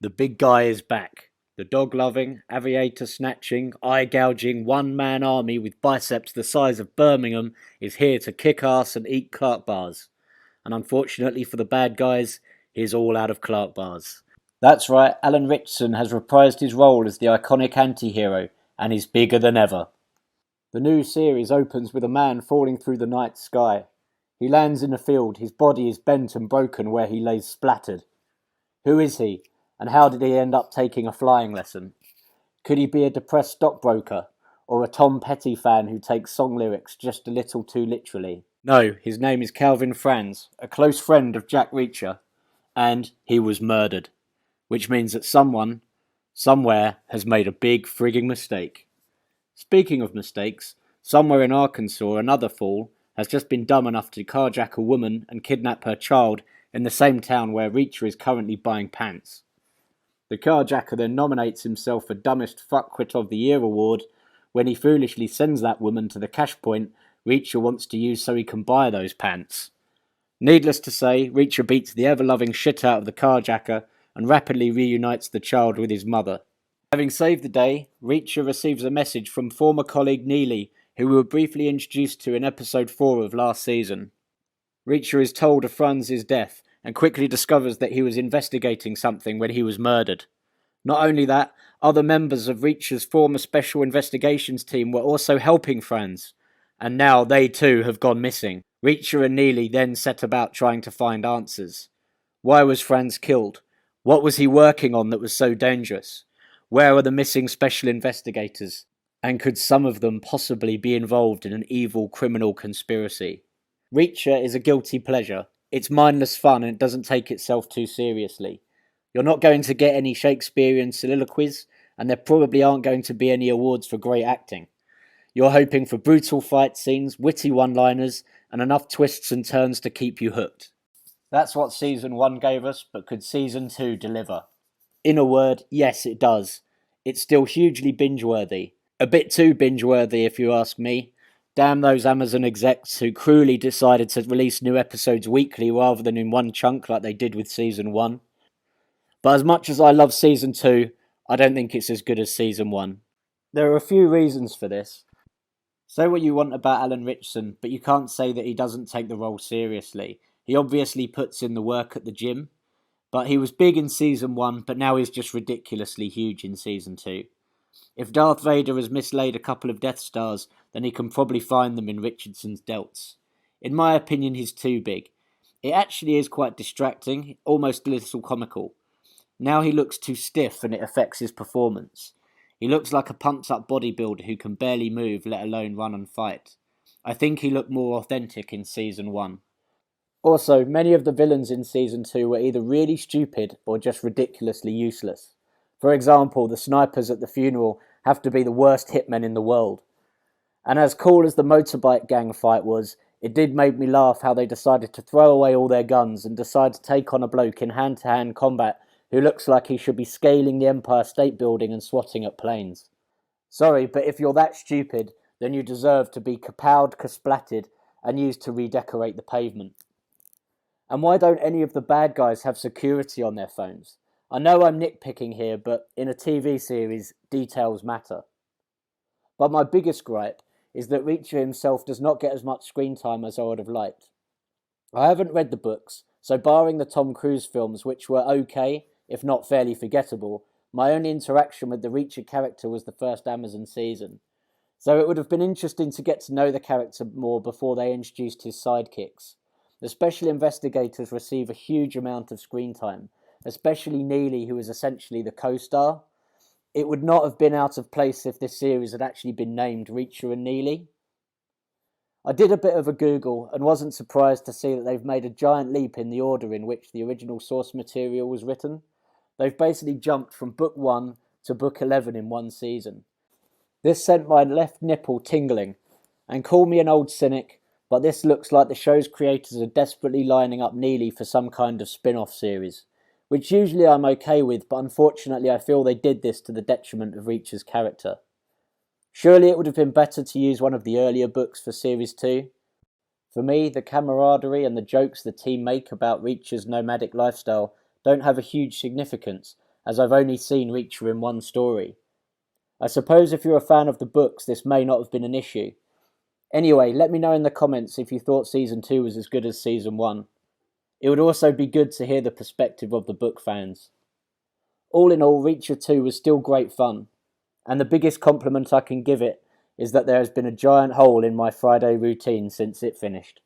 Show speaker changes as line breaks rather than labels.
The big guy is back. The dog-loving, aviator-snatching, eye-gouging, one-man army with biceps the size of Birmingham is here to kick ass and eat Clark bars. And unfortunately for the bad guys, he's all out of Clark bars. That's right, Alan Ritchson has reprised his role as the iconic anti-hero, and is bigger than ever. The new series opens with a man falling through the night sky. He lands in a field, his body is bent and broken where he lays splattered. Who is he? And how did he end up taking a flying lesson? Could he be a depressed stockbroker, or a Tom Petty fan who takes song lyrics just a little too literally? No, his name is Calvin Franz, a close friend of Jack Reacher, and he was murdered. Which means that someone, somewhere, has made a big frigging mistake. Speaking of mistakes, somewhere in Arkansas another fool has just been dumb enough to carjack a woman and kidnap her child in the same town where Reacher is currently buying pants. The carjacker then nominates himself for Dumbest Fuckwit of the Year award when he foolishly sends that woman to the cash point Reacher wants to use so he can buy those pants. Needless to say, Reacher beats the ever-loving shit out of the carjacker and rapidly reunites the child with his mother. Having saved the day, Reacher receives a message from former colleague Neagley, who we were briefly introduced to in episode 4 of last season. Reacher is told of Franz's death, and quickly discovers that he was investigating something when he was murdered. Not only that, other members of Reacher's former Special Investigations team were also helping Franz, and now they too have gone missing. Reacher and Neely then set about trying to find answers. Why was Franz killed? What was he working on that was so dangerous? Where are the missing special investigators? And could some of them possibly be involved in an evil criminal conspiracy? Reacher is a guilty pleasure. It's mindless fun and it doesn't take itself too seriously. You're not going to get any Shakespearean soliloquies, and there probably aren't going to be any awards for great acting. You're hoping for brutal fight scenes, witty one-liners, and enough twists and turns to keep you hooked. That's what Season 1 gave us, but could Season 2 deliver? In a word, yes it does. It's still hugely binge-worthy. A bit too binge-worthy if you ask me. Damn those Amazon execs who cruelly decided to release new episodes weekly rather than in one chunk like they did with Season 1. But as much as I love Season 2, I don't think it's as good as Season 1. There are a few reasons for this. Say what you want about Alan Ritchson, but you can't say that he doesn't take the role seriously. He obviously puts in the work at the gym, but he was big in Season 1, but now he's just ridiculously huge in Season 2. If Darth Vader has mislaid a couple of Death Stars, then he can probably find them in Richardson's delts. In my opinion, he's too big. It actually is quite distracting, almost a little comical. Now he looks too stiff and it affects his performance. He looks like a pumped-up bodybuilder who can barely move, let alone run and fight. I think he looked more authentic in Season 1. Also, many of the villains in Season 2 were either really stupid or just ridiculously useless. For example, the snipers at the funeral have to be the worst hitmen in the world. And as cool as the motorbike gang fight was, it did make me laugh how they decided to throw away all their guns and decide to take on a bloke in hand-to-hand combat who looks like he should be scaling the Empire State Building and swatting at planes. Sorry, but if you're that stupid, then you deserve to be kapowed, kasplatted, and used to redecorate the pavement. And why don't any of the bad guys have security on their phones? I know I'm nitpicking here, but in a TV series, details matter. But my biggest gripe is that Reacher himself does not get as much screen time as I would have liked. I haven't read the books, so barring the Tom Cruise films, which were okay, if not fairly forgettable, my only interaction with the Reacher character was the first Amazon season. So it would have been interesting to get to know the character more before they introduced his sidekicks. The special investigators receive a huge amount of screen time, especially Neely, who is essentially the co-star. It would not have been out of place if this series had actually been named Reacher and Neely. I did a bit of a Google and wasn't surprised to see that they've made a giant leap in the order in which the original source material was written. They've basically jumped from book 1 to book 11 in one season. This sent my left nipple tingling, and call me an old cynic, but this looks like the show's creators are desperately lining up Neely for some kind of spin-off series, which usually I'm okay with, but unfortunately I feel they did this to the detriment of Reacher's character. Surely it would have been better to use one of the earlier books for Series 2. For me, the camaraderie and the jokes the team make about Reacher's nomadic lifestyle don't have a huge significance, as I've only seen Reacher in one story. I suppose if you're a fan of the books, this may not have been an issue. Anyway, let me know in the comments if you thought Season 2 was as good as Season 1. It would also be good to hear the perspective of the book fans. All in all, Reacher 2 was still great fun, and the biggest compliment I can give it is that there has been a giant hole in my Friday routine since it finished.